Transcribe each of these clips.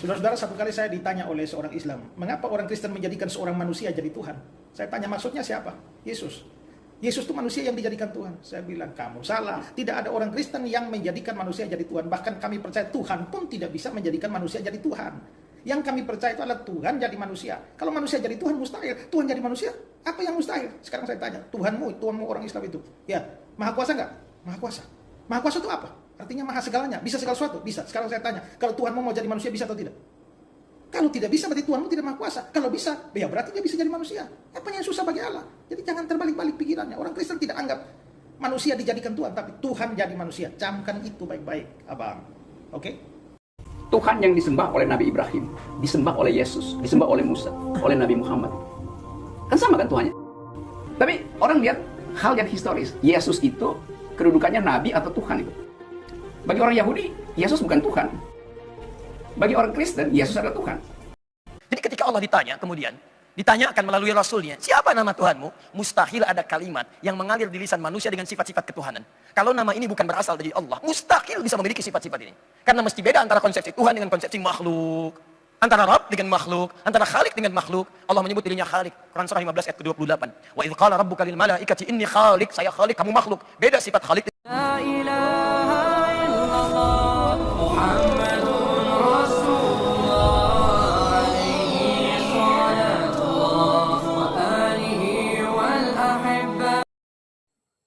Saudara-saudara, satu kali saya ditanya oleh seorang Islam, mengapa orang Kristen menjadikan seorang manusia jadi Tuhan? Saya tanya, maksudnya siapa? Yesus. Yesus itu manusia yang dijadikan Tuhan. Saya bilang, kamu salah. Tidak ada orang Kristen yang menjadikan manusia jadi Tuhan. Bahkan kami percaya Tuhan pun tidak bisa menjadikan manusia jadi Tuhan. Yang kami percaya itu adalah Tuhan jadi manusia. Kalau manusia jadi Tuhan, mustahil. Tuhan jadi manusia, apa yang mustahil? Sekarang saya tanya, Tuhanmu orang Islam itu, ya, maha kuasa nggak? Maha kuasa. Maha kuasa itu apa? Artinya maha segalanya, bisa segala sesuatu, bisa. Sekarang saya tanya, kalau Tuhanmu mau jadi manusia, bisa atau tidak? Kalau tidak bisa, berarti Tuhanmu tidak maha kuasa. Kalau bisa, ya berarti dia bisa jadi manusia. Apa yang susah bagi Allah? Jadi jangan terbalik-balik pikirannya. Orang Kristen tidak anggap manusia dijadikan Tuhan, tapi Tuhan jadi manusia. Camkan itu baik-baik, abang. Oke? Tuhan yang disembah oleh Nabi Ibrahim, disembah oleh Yesus, disembah oleh Musa, oleh Nabi Muhammad. Kan sama kan Tuhannya? Tapi orang lihat hal yang historis. Yesus itu kedudukannya Nabi atau Tuhan itu. Bagi orang Yahudi, Yesus bukan Tuhan. Bagi orang Kristen, Yesus adalah Tuhan. Jadi ketika Allah ditanyakan melalui Rasulnya, siapa nama Tuhanmu? Mustahil ada kalimat yang mengalir di lisan manusia dengan sifat-sifat ketuhanan. Kalau nama ini bukan berasal dari Allah, mustahil bisa memiliki sifat-sifat ini. Karena mesti beda antara konsepsi Tuhan dengan konsepsi makhluk. Antara Rabb dengan makhluk, antara Khalik dengan makhluk. Allah menyebut dirinya Khalik. Quran surah 15 ayat ke-28. Wa idh qala rabbuka lil malaikati inni Khalik, saya Khalik, kamu makhluk. Beda sifat Khalik. La ilaha illallah Muhammadun Rasulullah alaihi salatullah wa alihi wal ahibba.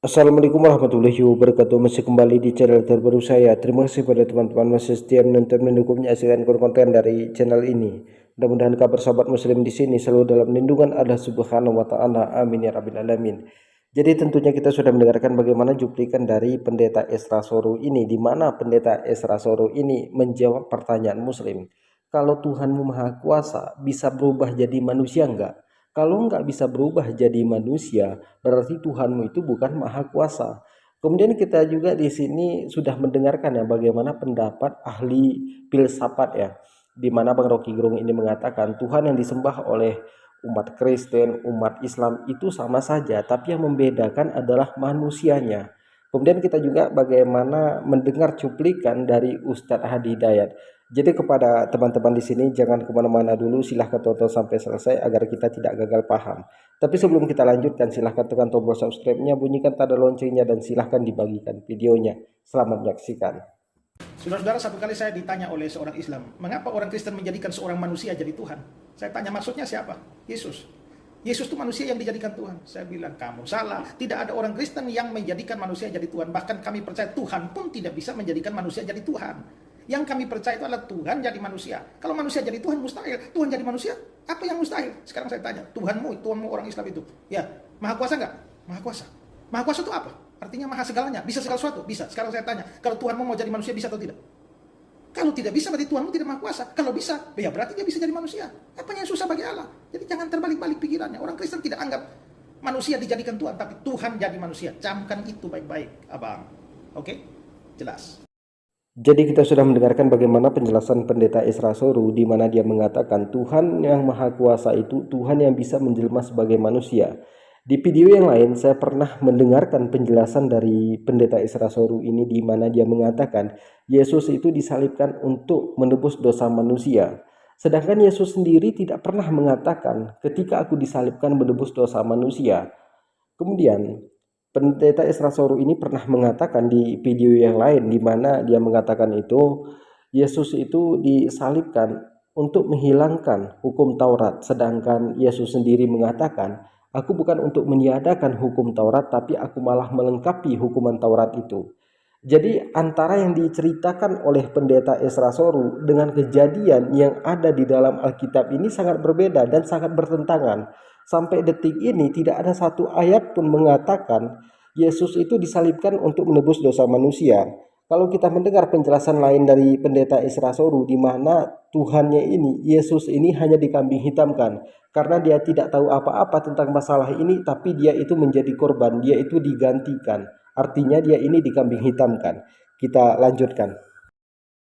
Assalamualaikum warahmatullahi wabarakatuh. Masih kembali di channel terbaru saya. Terima kasih pada teman-teman masih setia menonton, mendukung, menyaksikan konten dari channel ini. Mudah-mudahan kabar sahabat muslim di sini selalu dalam lindungan Allah Subhanahu wa taala. Amin ya rabbil alamin. Jadi tentunya kita sudah mendengarkan bagaimana cuplikan dari pendeta Esra Soru ini, di mana pendeta Esra Soru ini menjawab pertanyaan muslim. Kalau Tuhanmu maha kuasa, bisa berubah jadi manusia enggak? Kalau enggak bisa berubah jadi manusia, berarti Tuhanmu itu bukan maha kuasa. Kemudian kita juga di sini sudah mendengarkan ya bagaimana pendapat ahli filsafat ya, di mana Bang Rocky Gerung ini mengatakan Tuhan yang disembah oleh umat Kristen, umat Islam itu sama saja, tapi yang membedakan adalah manusianya. Kemudian kita juga bagaimana mendengar cuplikan dari Ustadz Hadi Hidayat. Jadi kepada teman-teman di sini jangan kemana-mana dulu, silahkan tonton sampai selesai agar kita tidak gagal paham. Tapi sebelum kita lanjutkan, silahkan tekan tombol subscribe-nya, bunyikan tanda loncengnya, dan silahkan dibagikan videonya. Selamat menyaksikan. Saudara-saudara, satu kali saya ditanya oleh seorang Islam, mengapa orang Kristen menjadikan seorang manusia jadi Tuhan? Saya tanya, maksudnya siapa? Yesus. Yesus itu manusia yang dijadikan Tuhan. Saya bilang, kamu salah. Tidak ada orang Kristen yang menjadikan manusia jadi Tuhan. Bahkan kami percaya Tuhan pun tidak bisa menjadikan manusia jadi Tuhan. Yang kami percaya itu adalah Tuhan jadi manusia. Kalau manusia jadi Tuhan, mustahil. Tuhan jadi manusia, apa yang mustahil? Sekarang saya tanya, Tuhanmu orang Islam itu, ya, maha kuasa nggak? Maha kuasa. Maha kuasa itu apa? Artinya maha segalanya, bisa segala sesuatu, bisa. Sekarang saya tanya, kalau Tuhanmu mau jadi manusia, bisa atau tidak? Kalau tidak bisa, berarti Tuhanmu tidak maha kuasa. Kalau bisa, ya berarti dia bisa jadi manusia. Apa yang susah bagi Allah? Jadi jangan terbalik-balik pikirannya. Orang Kristen tidak anggap manusia dijadikan Tuhan, tapi Tuhan jadi manusia. Camkan itu baik-baik, abang. Oke? Jelas. Jadi kita sudah mendengarkan bagaimana penjelasan pendeta Esra Soru, di mana dia mengatakan Tuhan yang maha kuasa itu Tuhan yang bisa menjelma sebagai manusia. Di video yang lain saya pernah mendengarkan penjelasan dari pendeta Esra Soru ini, di mana dia mengatakan Yesus itu disalibkan untuk menebus dosa manusia. Sedangkan Yesus sendiri tidak pernah mengatakan ketika aku disalibkan menebus dosa manusia. Kemudian pendeta Esra Soru ini pernah mengatakan di video yang lain, di mana dia mengatakan itu Yesus itu disalibkan untuk menghilangkan hukum Taurat. Sedangkan Yesus sendiri mengatakan, aku bukan untuk meniadakan hukum Taurat, tapi aku malah melengkapi hukuman Taurat itu. Jadi antara yang diceritakan oleh pendeta Esra Soru dengan kejadian yang ada di dalam Alkitab ini sangat berbeda dan sangat bertentangan. Sampai detik ini tidak ada satu ayat pun mengatakan Yesus itu disalibkan untuk menebus dosa manusia. Kalau kita mendengar penjelasan lain dari pendeta Esra Soru, di mana Tuhannya ini, Yesus ini hanya dikambing hitamkan karena dia tidak tahu apa-apa tentang masalah ini, tapi dia itu menjadi korban, dia itu digantikan. Artinya dia ini dikambing hitamkan. Kita lanjutkan.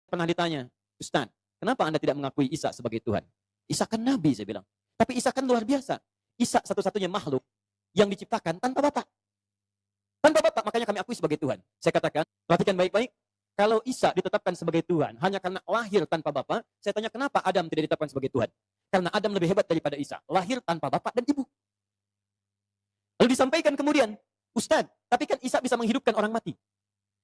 Pernah ditanya, Ustaz, kenapa Anda tidak mengakui Isa sebagai Tuhan? Isa kan Nabi, saya bilang. Tapi Isa kan luar biasa. Isa satu-satunya makhluk yang diciptakan tanpa bapak. Tanpa bapak, makanya kami akui sebagai Tuhan. Saya katakan, perhatikan baik-baik. Kalau Isa ditetapkan sebagai Tuhan hanya karena lahir tanpa bapak, saya tanya kenapa Adam tidak ditetapkan sebagai Tuhan? Karena Adam lebih hebat daripada Isa, lahir tanpa bapak dan ibu. Lalu disampaikan kemudian, Ustadz, tapi kan Isa bisa menghidupkan orang mati.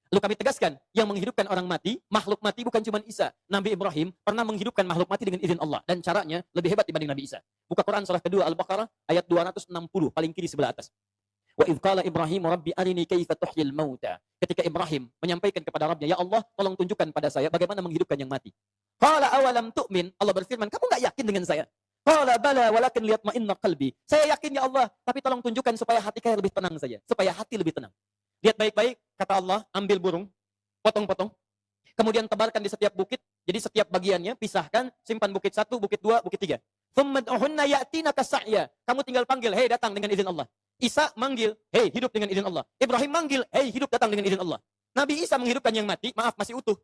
Lalu kami tegaskan, yang menghidupkan orang mati, makhluk mati bukan cuma Isa. Nabi Ibrahim pernah menghidupkan makhluk mati dengan izin Allah. Dan caranya lebih hebat dibanding Nabi Isa. Buka Quran surah kedua Al-Baqarah ayat 260, paling kiri sebelah atas. Wa idh qala Ibrahim rabbi arini kaifa tuhyil mauta. Ketika Ibrahim menyampaikan kepada Rabbnya, ya Allah, tolong tunjukkan pada saya bagaimana menghidupkan yang mati. Qala awalam tu'min, Allah berfirman, kamu enggak yakin dengan saya? Qala bala walakin liyatma'inna qalbi. Saya yakin ya Allah, tapi tolong tunjukkan supaya hati saya lebih tenang saja, supaya hati lebih tenang. Lihat baik-baik, kata Allah, ambil burung, potong-potong, kemudian tebarkan di setiap bukit, jadi setiap bagiannya pisahkan, simpan bukit 1, bukit 2, bukit 3. Thumma ud'uhunna ya'tinaka sa'ya. Kamu tinggal panggil, hei datang dengan izin Allah. Isa manggil, hei hidup dengan izin Allah. Ibrahim manggil, hei hidup datang dengan izin Allah. Nabi Isa menghidupkan yang mati, maaf masih utuh.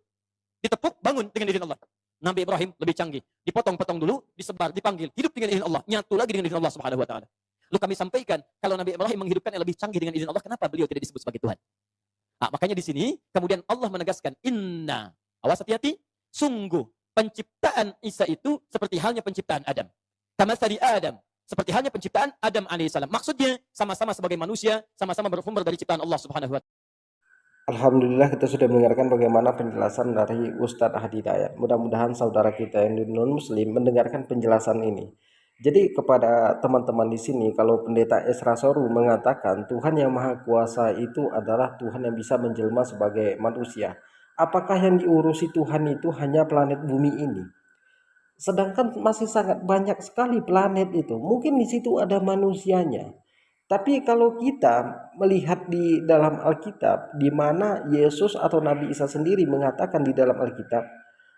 Ditepuk, bangun dengan izin Allah. Nabi Ibrahim lebih canggih. Dipotong-potong dulu, disebar, dipanggil, hidup dengan izin Allah. Nyatu lagi dengan izin Allah Subhanahu wa taala. Lalu kami sampaikan, kalau Nabi Ibrahim menghidupkan yang lebih canggih dengan izin Allah, kenapa beliau tidak disebut sebagai Tuhan? Nah, makanya di sini, kemudian Allah menegaskan, inna, awas hati-hati, sungguh penciptaan Isa itu seperti halnya penciptaan Adam. Kamatsali Adam, seperti halnya penciptaan Adam alaihissalam. Maksudnya, sama-sama sebagai manusia, sama-sama bersumber dari ciptaan Allah Subhanahu wa taala. Alhamdulillah kita sudah mendengarkan bagaimana penjelasan dari Ustadz Hadi Dayat. Mudah-mudahan saudara kita yang non-muslim mendengarkan penjelasan ini. Jadi kepada teman-teman di sini, kalau Pendeta Esra Soru mengatakan Tuhan yang Maha Kuasa itu adalah Tuhan yang bisa menjelma sebagai manusia, apakah yang diurusi Tuhan itu hanya planet bumi ini? Sedangkan masih sangat banyak sekali planet itu. Mungkin di situ ada manusianya. Tapi kalau kita melihat di dalam Alkitab, di mana Yesus atau Nabi Isa sendiri mengatakan di dalam Alkitab,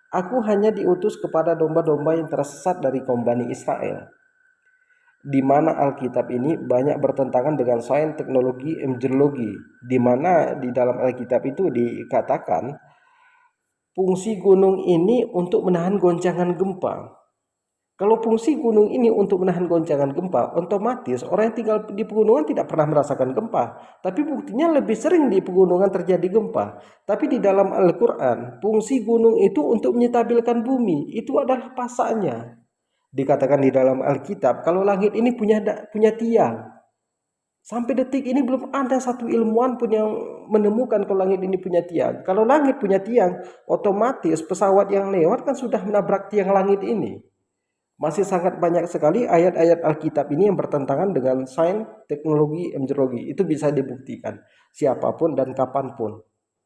aku hanya diutus kepada domba-domba yang tersesat dari kaum Bani Israel. Di mana Alkitab ini banyak bertentangan dengan sains, teknologi, embriologi. Di mana di dalam Alkitab itu dikatakan fungsi gunung ini untuk menahan goncangan gempa. Kalau fungsi gunung ini untuk menahan goncangan gempa, otomatis orang yang tinggal di pegunungan tidak pernah merasakan gempa. Tapi buktinya lebih sering di pegunungan terjadi gempa. Tapi di dalam Al-Quran, fungsi gunung itu untuk menyetabilkan bumi. Itu adalah pasanya. Dikatakan di dalam Alkitab, kalau langit ini punya tiang. Sampai detik ini belum ada satu ilmuwan pun yang menemukan kalau langit ini punya tiang. Kalau langit punya tiang, otomatis pesawat yang lewat kan sudah menabrak tiang langit ini. Masih sangat banyak sekali ayat-ayat Alkitab ini yang bertentangan dengan sains, teknologi, embriologi. Itu bisa dibuktikan siapapun dan kapanpun.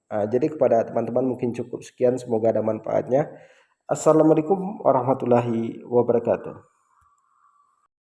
Jadi kepada teman-teman mungkin cukup sekian. Semoga ada manfaatnya. Assalamualaikum warahmatullahi wabarakatuh.